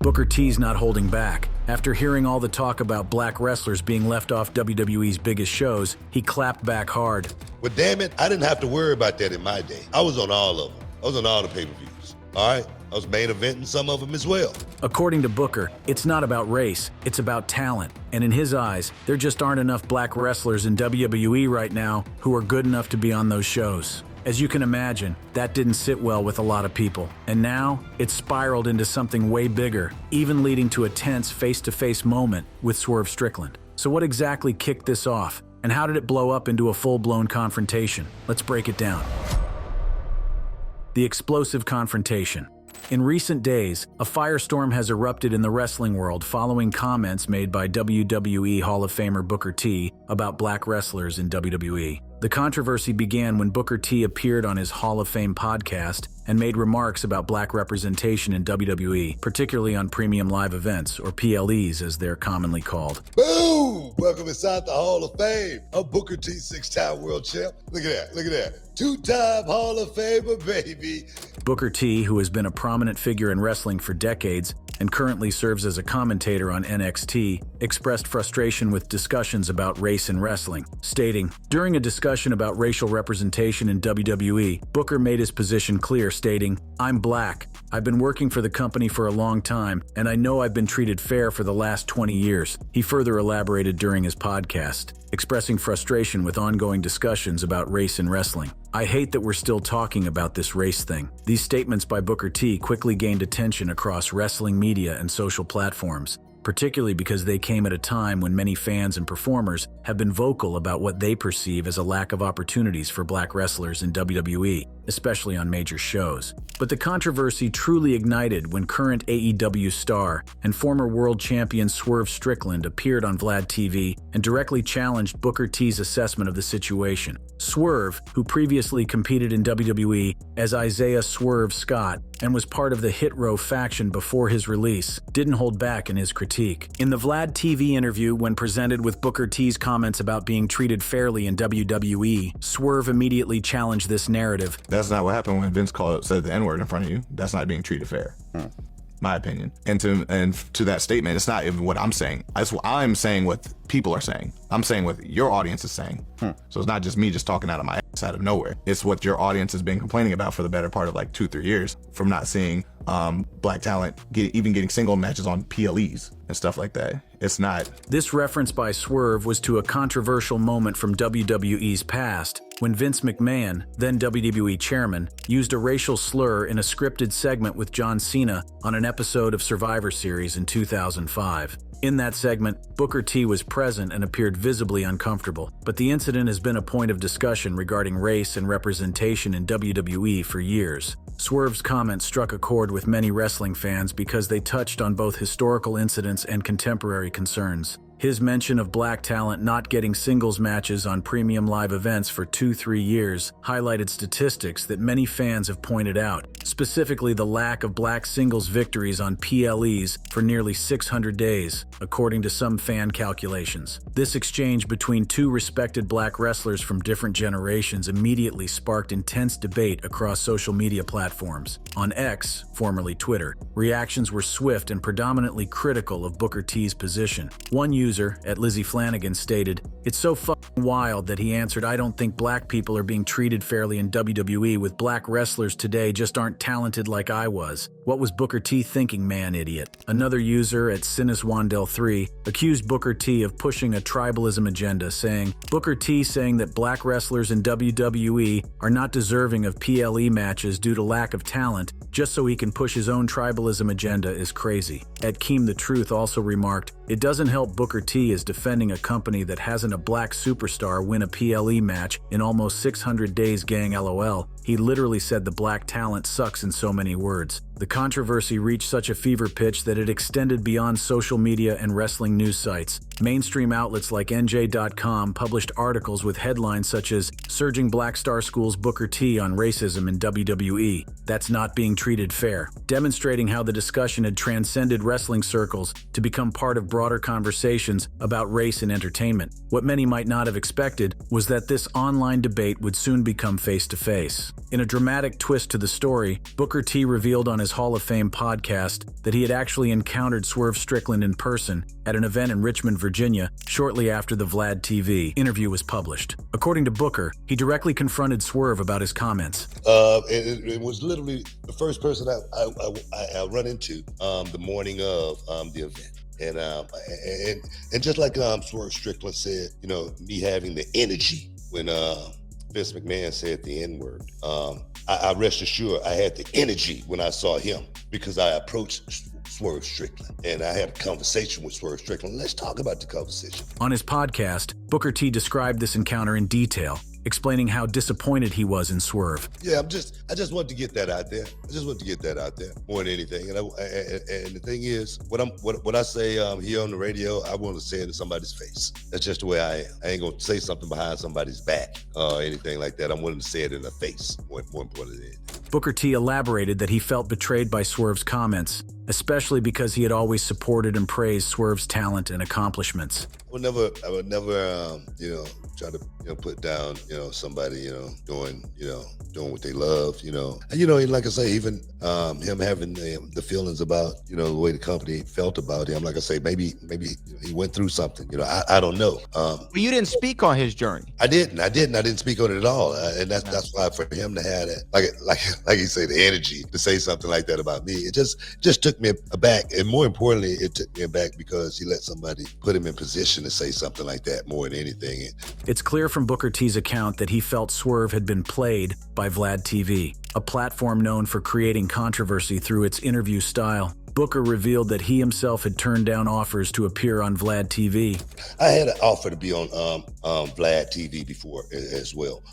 Booker T's not holding back. After hearing all the talk about black wrestlers being left off WWE's biggest shows, he clapped back hard. Well, damn it, I didn't have to worry about that in my day. I was on all of them. I was on all the pay-per-views. All right? I was main eventing some of them as well. According to Booker, it's not about race, it's about talent. And in his eyes, there just aren't enough black wrestlers in WWE right now who are good enough to be on those shows. As you can imagine, that didn't sit well with a lot of people. And now, it's spiraled into something way bigger, even leading to a tense face-to-face moment with Swerve Strickland. So what exactly kicked this off? And how did it blow up into a full-blown confrontation? Let's break it down. The explosive confrontation. In recent days, a firestorm has erupted in the wrestling world following comments made by WWE Hall of Famer Booker T about black wrestlers in WWE. The controversy began when Booker T appeared on his Hall of Fame podcast and made remarks about black representation in WWE, particularly on premium live events, or PLEs as they're commonly called. Boom! Welcome inside the Hall of Fame. I'm Booker T, 6-time world champ. Look at that. 2-time Hall of Famer, baby. Booker T, who has been a prominent figure in wrestling for decades and currently serves as a commentator on NXT, expressed frustration with discussions about race in wrestling, stating, "During a discussion about racial representation in WWE, Booker made his position clear, stating, 'I'm black. I've been working for the company for a long time, and I know I've been treated fair for the last 20 years. He further elaborated during his podcast, expressing frustration with ongoing discussions about race in wrestling. "I hate that we're still talking about this race thing." These statements by Booker T quickly gained attention across wrestling media and social platforms, particularly because they came at a time when many fans and performers have been vocal about what they perceive as a lack of opportunities for black wrestlers in WWE, especially on major shows. But the controversy truly ignited when current AEW star and former world champion Swerve Strickland appeared on Vlad TV and directly challenged Booker T's assessment of the situation. Swerve, who previously competed in WWE as Isaiah Swerve Scott and was part of the Hit Row faction before his release, didn't hold back in his critique. In the Vlad TV interview, when presented with Booker T's comments about being treated fairly in WWE, Swerve immediately challenged this narrative. That's not what happened when Vince said the N-word in front of you. That's not being treated fair. My opinion. And to that statement, it's not even what I'm saying. I'm saying what people are saying. I'm saying what your audience is saying. So it's not just me just talking out of my ass out of nowhere. It's what your audience has been complaining about for the better part of like 2-3 years from not seeing black talent even getting single matches on PLEs and stuff like that. It's not. This reference by Swerve was to a controversial moment from WWE's past when Vince McMahon, then WWE chairman, used a racial slur in a scripted segment with John Cena on an episode of Survivor Series in 2005. In that segment, Booker T was present and appeared visibly uncomfortable, but the incident has been a point of discussion regarding race and representation in WWE for years. Swerve's comments struck a chord with many wrestling fans because they touched on both historical incidents and contemporary concerns. His mention of black talent not getting singles matches on premium live events for 2-3 years highlighted statistics that many fans have pointed out, specifically the lack of black singles victories on PLEs for nearly 600 days, according to some fan calculations. This exchange between two respected black wrestlers from different generations immediately sparked intense debate across social media platforms. On X, formerly Twitter, reactions were swift and predominantly critical of Booker T's position. One user, at Lizzie Flanagan, stated, "It's so fucking wild that he answered, 'I don't think black people are being treated fairly in WWE with black wrestlers today just aren't talented like I was. What was Booker T thinking, man, idiot?" Another user at Sinus1del3 accused Booker T of pushing a tribalism agenda, saying, "Booker T saying that black wrestlers in WWE are not deserving of PLE matches due to lack of talent just so he can push his own tribalism agenda is crazy." At Keem the Truth also remarked, "It doesn't help Booker T is defending a company that hasn't a black superstar win a PLE match in almost 600 days, gang, LOL. He literally said the black talent sucks in so many words." The controversy reached such a fever pitch that it extended beyond social media and wrestling news sites. Mainstream outlets like NJ.com published articles with headlines such as "Surging Black Star Schools Booker T on Racism in WWE. That's not being treated fair," demonstrating how the discussion had transcended wrestling circles to become part of broader conversations about race in entertainment. What many might not have expected was that this online debate would soon become face-to-face. In a dramatic twist to the story, Booker T revealed on his Hall of Fame podcast that he had actually encountered Swerve Strickland in person at an event in Richmond, Virginia, shortly after the Vlad TV interview was published. According to Booker, he directly confronted Swerve about his comments. It was literally the first person I run into the morning of the event. And just like Swerve Strickland said, you know, me having the energy when Vince McMahon said the N-word, I rest assured I had the energy when I saw him because I approached Swerve Strickland and I had a conversation with Swerve Strickland. Let's talk about the conversation. On his podcast, Booker T described this encounter in detail, explaining how disappointed he was in Swerve. Yeah, I just want to get that out there. I just want to get that out there more than anything. And the thing is, what I say here on the radio, I want to say it in somebody's face. That's just the way I am. I ain't gonna say something behind somebody's back or anything like that. I'm willing to say it in the face. More important than anything. Booker T elaborated that he felt betrayed by Swerve's comments, especially because he had always supported and praised Swerve's talent and accomplishments. I would never, try to, put down, somebody, doing what they love, and like I say, even him having the feelings about, the way the company felt about him. Like I say, maybe he went through something, I don't know. But you didn't speak on his journey. I didn't speak on it at all, and that's why for him to have that, like you say, the energy to say something like that about me, it just took me aback, and more importantly, it took me aback because he let somebody put him in position to say something like that more than anything. It's clear from Booker T's account that he felt Swerve had been played by Vlad TV, a platform known for creating controversy through its interview style. Booker revealed that he himself had turned down offers to appear on Vlad TV. I had an offer to be on Vlad TV before as well,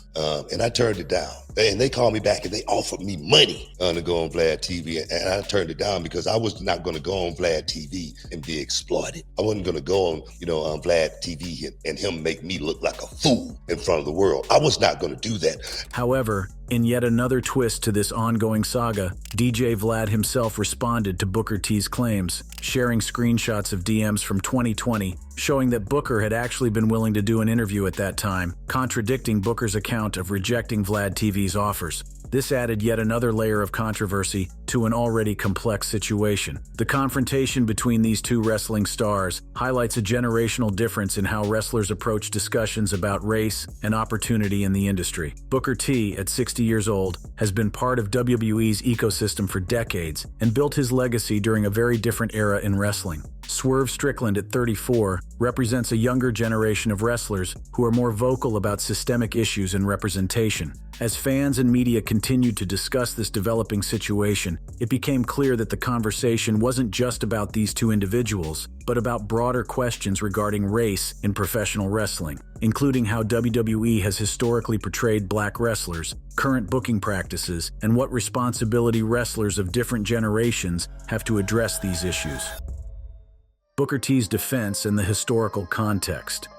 and I turned it down. And they called me back and they offered me money to go on Vlad TV, and I turned it down because I was not going to go on Vlad TV and be exploited. I wasn't going to go on, on Vlad TV and him make me look like a fool in front of the world. I was not going to do that. However, in yet another twist to this ongoing saga, DJ Vlad himself responded to Booker T's claims, sharing screenshots of DMs from 2020, showing that Booker had actually been willing to do an interview at that time, contradicting Booker's account of rejecting Vlad TV's offers. This added yet another layer of controversy to an already complex situation. The confrontation between these two wrestling stars highlights a generational difference in how wrestlers approach discussions about race and opportunity in the industry. Booker T, at 60 years old, has been part of WWE's ecosystem for decades and built his legacy during a very different era in wrestling. Swerve Strickland, at 34, represents a younger generation of wrestlers who are more vocal about systemic issues and representation. As fans and media continued to discuss this developing situation, it became clear that the conversation wasn't just about these two individuals, but about broader questions regarding race in professional wrestling, including how WWE has historically portrayed black wrestlers, current booking practices, and what responsibility wrestlers of different generations have to address these issues. Booker T's defense and the historical context.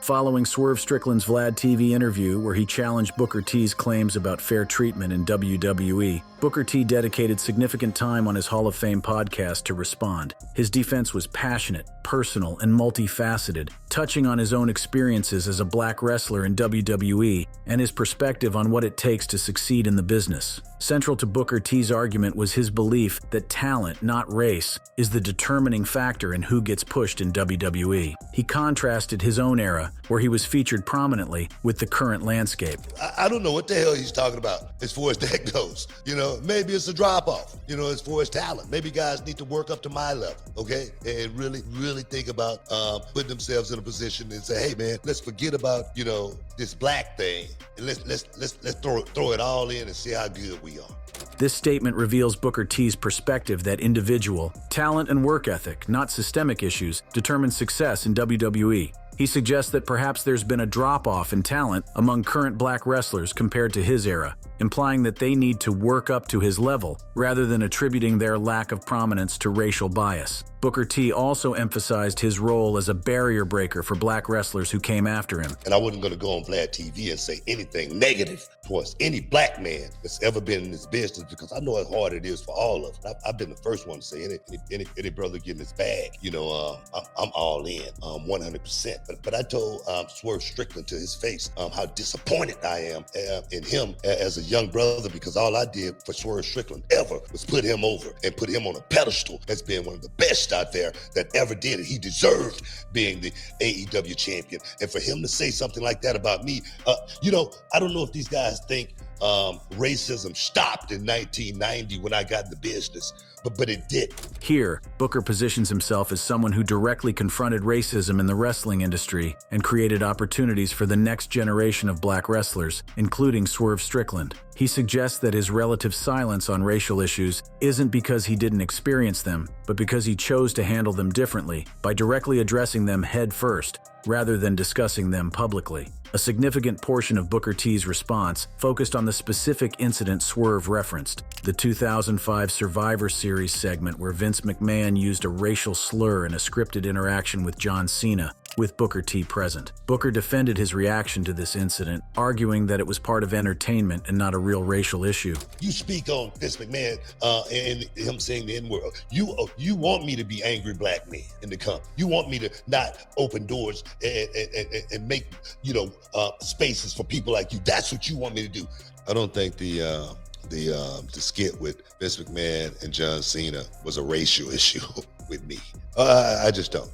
Following Swerve Strickland's Vlad TV interview where he challenged Booker T's claims about fair treatment in WWE, Booker T dedicated significant time on his Hall of Fame podcast to respond. His defense was passionate, personal, and multifaceted, touching on his own experiences as a black wrestler in WWE and his perspective on what it takes to succeed in the business. Central to Booker T's argument was his belief that talent, not race, is the determining factor in who gets pushed in WWE. He contrasted his own era, where he was featured prominently, with the current landscape. I don't know what the hell he's talking about as far as that goes. Maybe it's a drop-off, as far as talent. Maybe guys need to work up to my level, okay? And really, really think about putting themselves in a position and say, hey, man, let's forget about, this black thing, and let's throw it all in and see how good we are. This statement reveals Booker T's perspective that individual, talent, and work ethic, not systemic issues, determine success in WWE. He suggests that perhaps there's been a drop-off in talent among current black wrestlers compared to his era, implying that they need to work up to his level rather than attributing their lack of prominence to racial bias. Booker T also emphasized his role as a barrier breaker for black wrestlers who came after him. And I wasn't going to go on Vlad TV and say anything negative towards any black man that's ever been in this business, because I know how hard it is for all of us. I've been the first one to say any brother getting his bag, I'm all in, 100%. But I told Swerve Strickland to his face how disappointed I am in him as a young brother, because all I did for Swerve Strickland ever was put him over and put him on a pedestal as being one of the best out there that ever did it. He deserved being the AEW champion. And for him to say something like that about me, I don't know if these guys think racism stopped in 1990 when I got in the business, but it did. Here, Booker positions himself as someone who directly confronted racism in the wrestling industry and created opportunities for the next generation of black wrestlers, including Swerve Strickland. He suggests that his relative silence on racial issues isn't because he didn't experience them, but because he chose to handle them differently, by directly addressing them head first, rather than discussing them publicly. A significant portion of Booker T's response focused on the specific incident Swerve referenced, the 2005 Survivor Series segment where Vince McMahon used a racial slur in a scripted interaction with John Cena, with Booker T present. Booker defended his reaction to this incident, arguing that it was part of entertainment and not a real racial issue. You speak on Vince McMahon and him saying the N-word. You want me to be angry black men in the company. You want me to not open doors and make spaces for people like you. That's what you want me to do. I don't think the skit with Vince McMahon and John Cena was a racial issue with me. I just don't.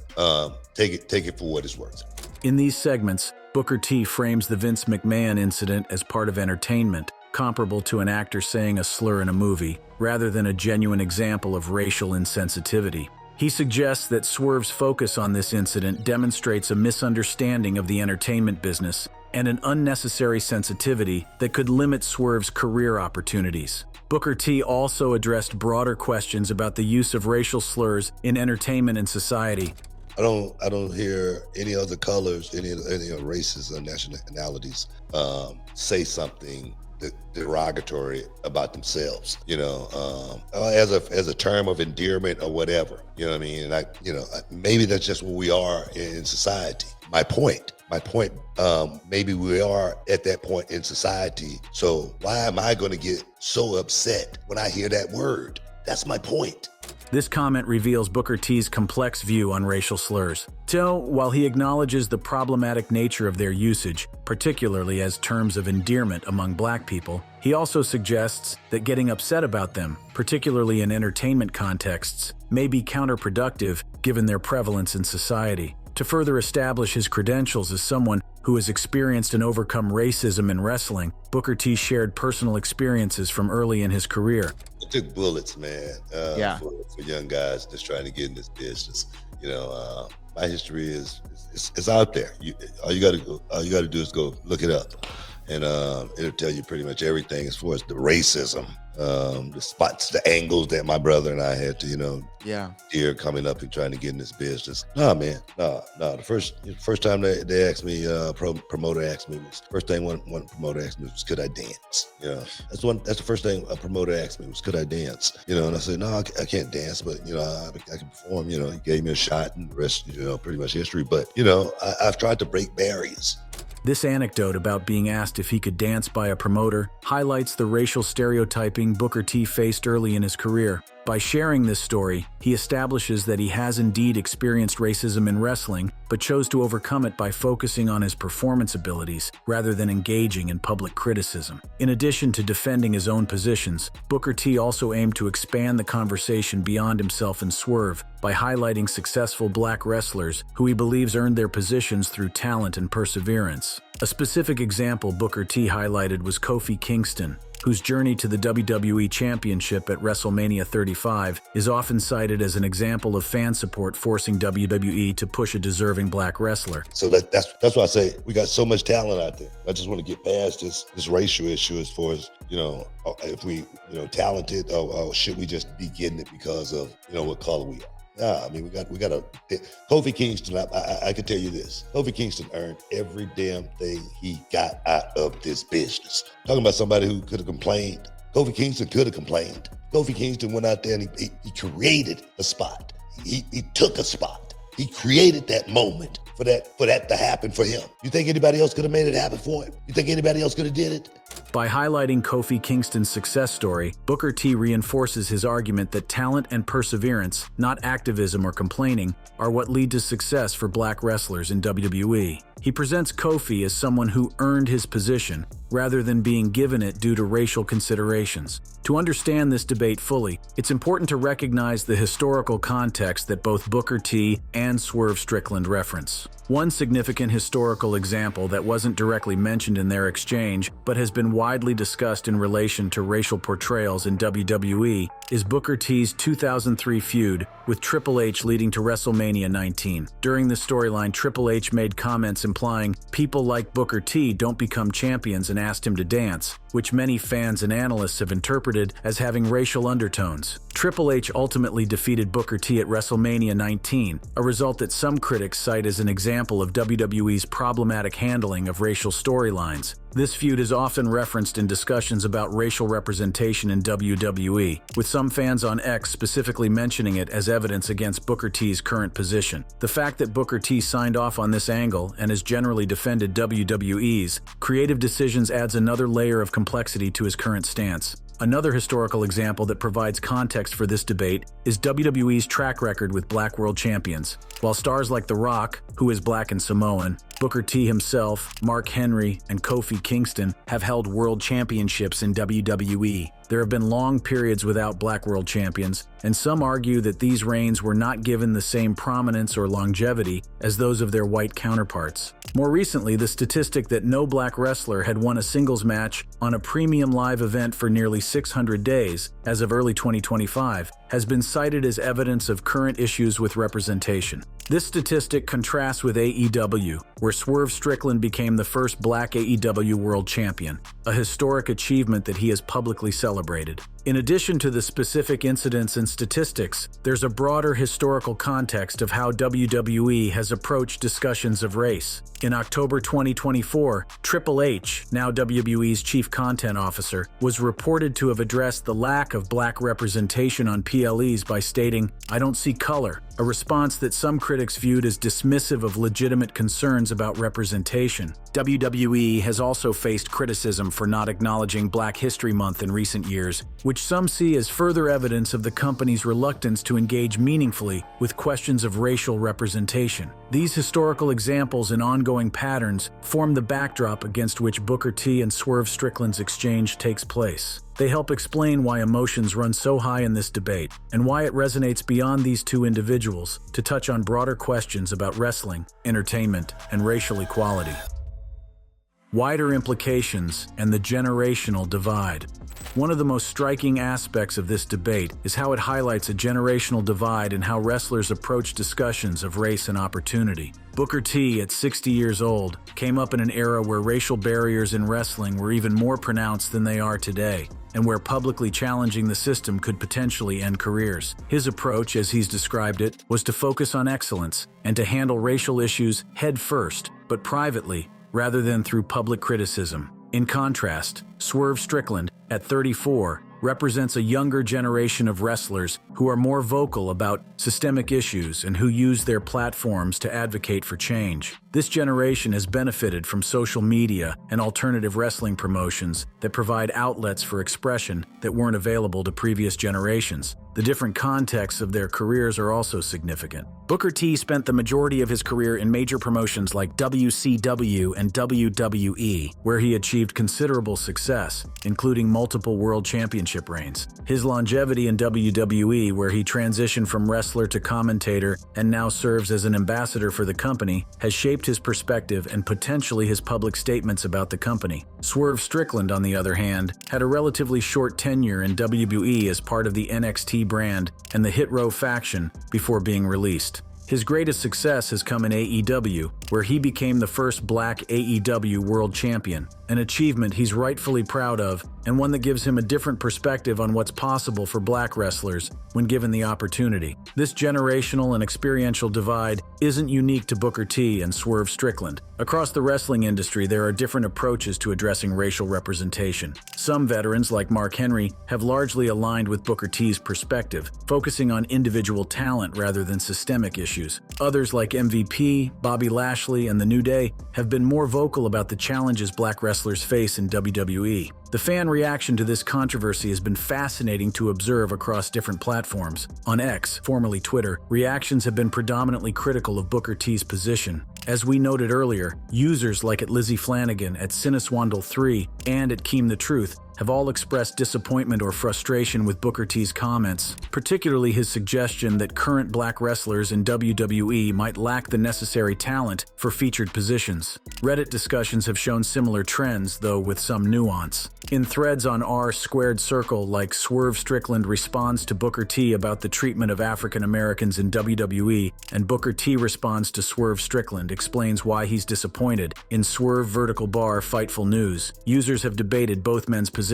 Take it for what it's worth. In these segments, Booker T frames the Vince McMahon incident as part of entertainment, comparable to an actor saying a slur in a movie, rather than a genuine example of racial insensitivity. He suggests that Swerve's focus on this incident demonstrates a misunderstanding of the entertainment business and an unnecessary sensitivity that could limit Swerve's career opportunities. Booker T also addressed broader questions about the use of racial slurs in entertainment and society. I don't hear any other colors, any races or nationalities say something derogatory about themselves, as a term of endearment or whatever. You know what I mean? And maybe that's just where we are in society. My point, maybe we are at that point in society. So why am I going to get so upset when I hear that word? That's my point. This comment reveals Booker T's complex view on racial slurs. So, while he acknowledges the problematic nature of their usage, particularly as terms of endearment among black people, he also suggests that getting upset about them, particularly in entertainment contexts, may be counterproductive given their prevalence in society. To further establish his credentials as someone who has experienced and overcome racism in wrestling, Booker T shared personal experiences from early in his career. I took bullets, man, for young guys just trying to get in this business. My history is out there. All you got to do is go look it up, and it'll tell you pretty much everything as far as the racism, the spots, the angles that my brother and I had to, dear coming up and trying to get in this business. No, man, no. The first time they asked me, promoter asked me, first thing one promoter asked me was, could I dance? That's the first thing a promoter asked me was, could I dance? And I said, no, I can't dance, but I can perform. He gave me a shot, and the rest, pretty much history. But I've tried to break barriers. This anecdote about being asked if he could dance by a promoter highlights the racial stereotyping Booker T faced early in his career. By sharing this story, he establishes that he has indeed experienced racism in wrestling, but chose to overcome it by focusing on his performance abilities rather than engaging in public criticism. In addition to defending his own positions, Booker T also aimed to expand the conversation beyond himself and Swerve by highlighting successful black wrestlers who he believes earned their positions through talent and perseverance. A specific example Booker T highlighted was Kofi Kingston, whose journey to the WWE Championship at WrestleMania 35 is often cited as an example of fan support forcing WWE to push a deserving black wrestler. So that's why I say we got so much talent out there. I just want to get past this racial issue as far as, if we, talented, or should we just be getting it because of, what color we are? Yeah, I mean, we got Kofi Kingston. I can tell you this: Kofi Kingston earned every damn thing he got out of this business. Talking about somebody who could have complained. Kofi Kingston could have complained. Kofi Kingston went out there and he created a spot. He took a spot. He created that moment for that to happen for him. You think anybody else could have made it happen for him? You think anybody else could have did it? By highlighting Kofi Kingston's success story, Booker T reinforces his argument that talent and perseverance, not activism or complaining, are what lead to success for black wrestlers in WWE. He presents Kofi as someone who earned his position, rather than being given it due to racial considerations. To understand this debate fully, it's important to recognize the historical context that both Booker T and Swerve Strickland reference. One significant historical example that wasn't directly mentioned in their exchange, but has been widely discussed in relation to racial portrayals in WWE, is Booker T's 2003 feud with Triple H leading to WrestleMania 19. During the storyline, Triple H made comments implying people like Booker T don't become champions and asked him to dance, which many fans and analysts have interpreted as having racial undertones. Triple H ultimately defeated Booker T at WrestleMania 19, a result that some critics cite as an example of WWE's problematic handling of racial storylines. This feud is often referenced in discussions about racial representation in WWE, with some fans on X specifically mentioning it as evidence against Booker T's current position. The fact that Booker T signed off on this angle and has generally defended WWE's creative decisions adds another layer of complexity to his current stance. Another historical example that provides context for this debate is WWE's track record with black world champions. While stars like The Rock, who is black and Samoan, Booker T himself, Mark Henry, and Kofi Kingston have held world championships in WWE, there have been long periods without black world champions, and some argue that these reigns were not given the same prominence or longevity as those of their white counterparts. More recently, the statistic that no black wrestler had won a singles match on a premium live event for nearly 600 days, as of early 2025, has been cited as evidence of current issues with representation. This statistic contrasts with AEW, where Swerve Strickland became the first black AEW World Champion, a historic achievement that he has publicly celebrated. In addition to the specific incidents and statistics, there's a broader historical context of how WWE has approached discussions of race. In October 2024, Triple H, now WWE's chief content officer, was reported to have addressed the lack of black representation on PLEs by stating, "I don't see color," a response that some critics viewed as dismissive of legitimate concerns about representation. WWE has also faced criticism for not acknowledging Black History Month in recent years, which some see as further evidence of the company's reluctance to engage meaningfully with questions of racial representation. These historical examples and ongoing patterns form the backdrop against which Booker T and Swerve Strickland's exchange takes place. They help explain why emotions run so high in this debate, and why it resonates beyond these two individuals to touch on broader questions about wrestling, entertainment, and racial equality. Wider implications and the generational divide. One of the most striking aspects of this debate is how it highlights a generational divide in how wrestlers approach discussions of race and opportunity. Booker T, at 60 years old, came up in an era where racial barriers in wrestling were even more pronounced than they are today, and where publicly challenging the system could potentially end careers. His approach, as he's described it, was to focus on excellence and to handle racial issues head first, but privately, rather than through public criticism. In contrast, Swerve Strickland, at 34, represents a younger generation of wrestlers who are more vocal about systemic issues and who use their platforms to advocate for change. This generation has benefited from social media and alternative wrestling promotions that provide outlets for expression that weren't available to previous generations. The different contexts of their careers are also significant. Booker T spent the majority of his career in major promotions like WCW and WWE, where he achieved considerable success, including multiple world championship reigns. His longevity in WWE, where he transitioned from wrestler to commentator and now serves as an ambassador for the company, has shaped his perspective and potentially his public statements about the company. Swerve Strickland, on the other hand, had a relatively short tenure in WWE as part of the NXT brand and the Hit Row faction before being released. His greatest success has come in AEW, where he became the first black AEW World Champion, an achievement he's rightfully proud of and one that gives him a different perspective on what's possible for black wrestlers when given the opportunity. This generational and experiential divide isn't unique to Booker T and Swerve Strickland. Across the wrestling industry, there are different approaches to addressing racial representation. Some veterans, like Mark Henry, have largely aligned with Booker T's perspective, focusing on individual talent rather than systemic issues. Others, like MVP, Bobby Lashley, and The New Day, have been more vocal about the challenges black wrestlers face in WWE. The fan reaction to this controversy has been fascinating to observe across different platforms. On X, formerly Twitter, reactions have been predominantly critical of Booker T's position. As we noted earlier, users like at Lizzie Flanagan, at Siniswandle3, and at Keem the Truth have all expressed disappointment or frustration with Booker T's comments, particularly his suggestion that current black wrestlers in WWE might lack the necessary talent for featured positions. Reddit discussions have shown similar trends, though with some nuance. In threads on r²circle, like Swerve Strickland responds to Booker T about the treatment of African Americans in WWE, and Booker T responds to Swerve Strickland, explains why he's disappointed. In Swerve Vertical Bar Fightful News, users have debated both men's positions,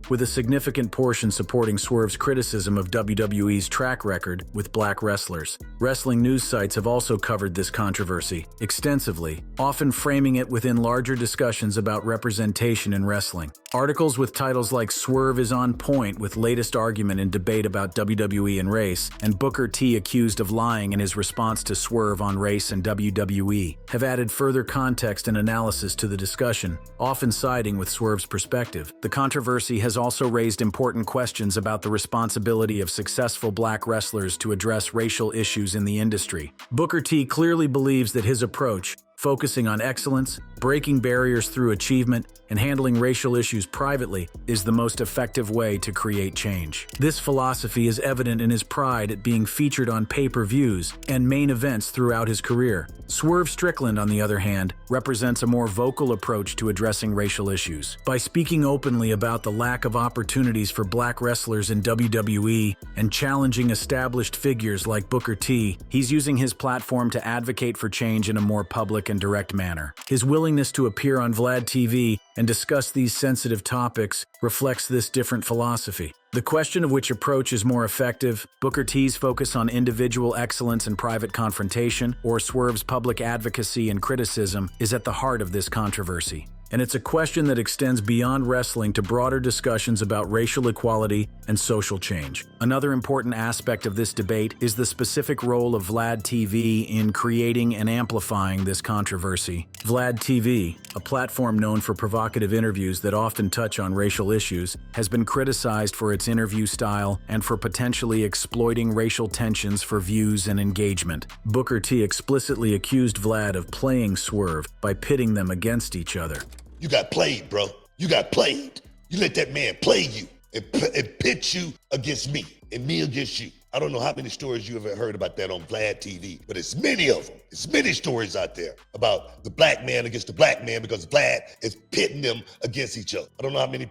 with a significant portion supporting Swerve's criticism of WWE's track record with black wrestlers. Wrestling news sites have also covered this controversy extensively, often framing it within larger discussions about representation in wrestling. Articles with titles like "Swerve is on point with latest argument in debate about WWE and race," and "Booker T accused of lying in his response to Swerve on race and WWE" have added further context and analysis to the discussion, often siding with Swerve's perspective. The controversy has also raised important questions about the responsibility of successful black wrestlers to address racial issues in the industry. Booker T clearly believes that his approach, focusing on excellence, breaking barriers through achievement, and handling racial issues privately, is the most effective way to create change. This philosophy is evident in his pride at being featured on pay-per-views and main events throughout his career. Swerve Strickland, on the other hand, represents a more vocal approach to addressing racial issues. By speaking openly about the lack of opportunities for black wrestlers in WWE and challenging established figures like Booker T, he's using his platform to advocate for change in a more public and direct manner. His willingness to appear on Vlad TV and discuss these sensitive topics reflects this different philosophy. The question of which approach is more effective, Booker T's focus on individual excellence and private confrontation, or Swerve's public advocacy and criticism, is at the heart of this controversy. And it's a question that extends beyond wrestling to broader discussions about racial equality and social change. Another important aspect of this debate is the specific role of Vlad TV in creating and amplifying this controversy. Vlad TV, a platform known for provocative interviews that often touch on racial issues, has been criticized for its interview style and for potentially exploiting racial tensions for views and engagement. Booker T explicitly accused Vlad of playing Swerve by pitting them against each other. You got played, bro. You got played. You let that man play you and pit you against me and me against you. I don't know how many stories you ever heard about that on Vlad TV, but it's many of them. It's many stories out there about the black man against the black man because Vlad is pitting them against each other. I don't know how many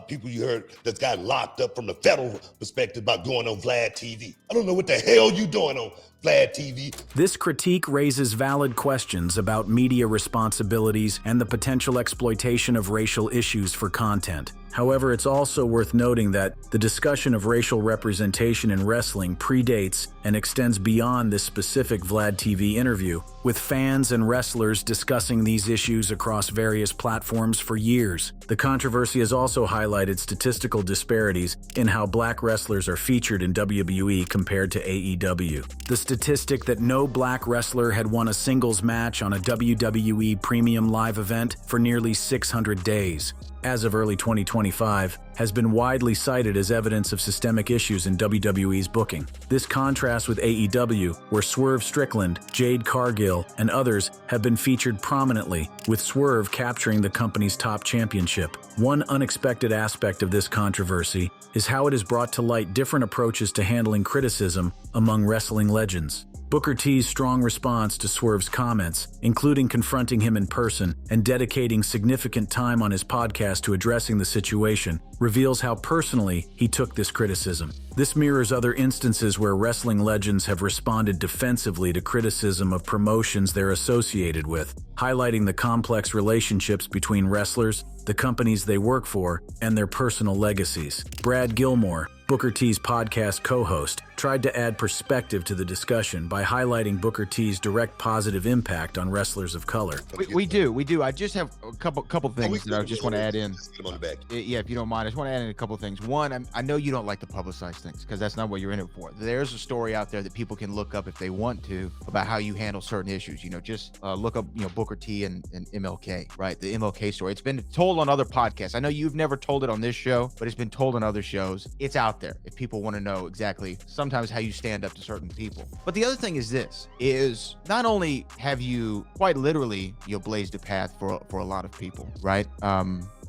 people you heard that's got locked up from the federal perspective about going on Vlad TV. I don't know what the hell you doing on Vlad TV. This critique raises valid questions about media responsibilities and the potential exploitation of racial issues for content. However, it's also worth noting that the discussion of racial representation in wrestling predates and extends beyond this specific Vlad TV interview, with fans and wrestlers discussing these issues across various platforms for years. The controversy has also highlighted statistical disparities in how black wrestlers are featured in WWE compared to AEW. The statistic that no black wrestler had won a singles match on a WWE premium live event for nearly 600 days, as of early 2025, has been widely cited as evidence of systemic issues in WWE's booking. This contrasts with AEW, where Swerve Strickland, Jade Cargill, and others have been featured prominently, with Swerve capturing the company's top championship. One unexpected aspect of this controversy is how it has brought to light different approaches to handling criticism among wrestling legends. Booker T's strong response to Swerve's comments, including confronting him in person and dedicating significant time on his podcast to addressing the situation, reveals how personally he took this criticism. This mirrors other instances where wrestling legends have responded defensively to criticism of promotions they're associated with, highlighting the complex relationships between wrestlers, the companies they work for, and their personal legacies. Brad Gilmore, Booker T's podcast co-host, tried to add perspective to the discussion by highlighting Booker T's direct positive impact on wrestlers of color. We do. I just have a couple things that I just want to add in. Get him on the back. Yeah, if you don't mind, I just want to add in a couple things. One, I know you don't like to publicize things because that's not what you're in it for. There's a story out there that people can look up if they want to about how you handle certain issues. Just look up, Booker T and MLK, right? The MLK story. It's been told on other podcasts. I know you've never told it on this show, but it's been told on other shows. It's out there if people want to know exactly sometimes how you stand up to certain people. But the other thing is this, is not only have you quite literally, blazed a path for a lot of people, right?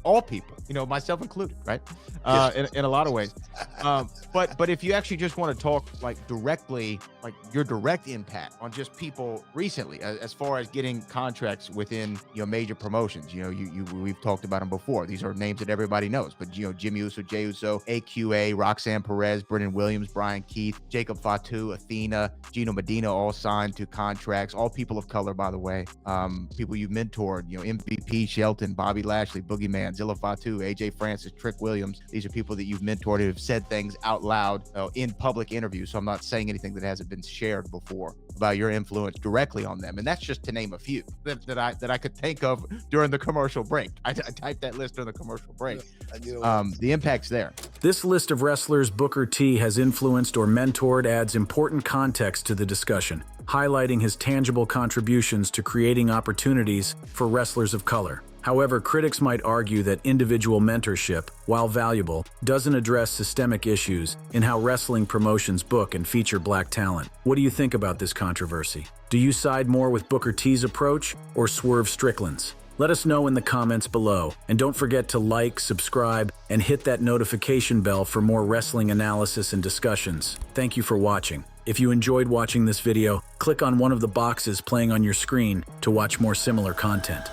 All people, myself included, right? In a lot of ways. But if you actually just want to talk directly, your direct impact on just people recently, as far as getting contracts within major promotions, we've talked about them before. These are names that everybody knows, but Jimmy Uso, Jey Uso, AQA, Roxanne Perez, Brendan Williams, Brian Keith, Jacob Fatu, Athena, Gino Medina, all signed to contracts, all people of color, by the way. People you've mentored, MVP, Shelton, Bobby Lashley, Boogeyman, Zilla Fatu, AJ Francis, Trick Williams. These are people that you've mentored who have said things out loud in public interviews. So I'm not saying anything that hasn't been shared before about your influence directly on them. And that's just to name a few that I could think of during the commercial break. I typed that list during the commercial break. The impact's there. This list of wrestlers Booker T has influenced or mentored adds important context to the discussion, highlighting his tangible contributions to creating opportunities for wrestlers of color. However, critics might argue that individual mentorship, while valuable, doesn't address systemic issues in how wrestling promotions book and feature black talent. What do you think about this controversy? Do you side more with Booker T's approach or Swerve Strickland's? Let us know in the comments below, and don't forget to like, subscribe, and hit that notification bell for more wrestling analysis and discussions. Thank you for watching. If you enjoyed watching this video, click on one of the boxes playing on your screen to watch more similar content.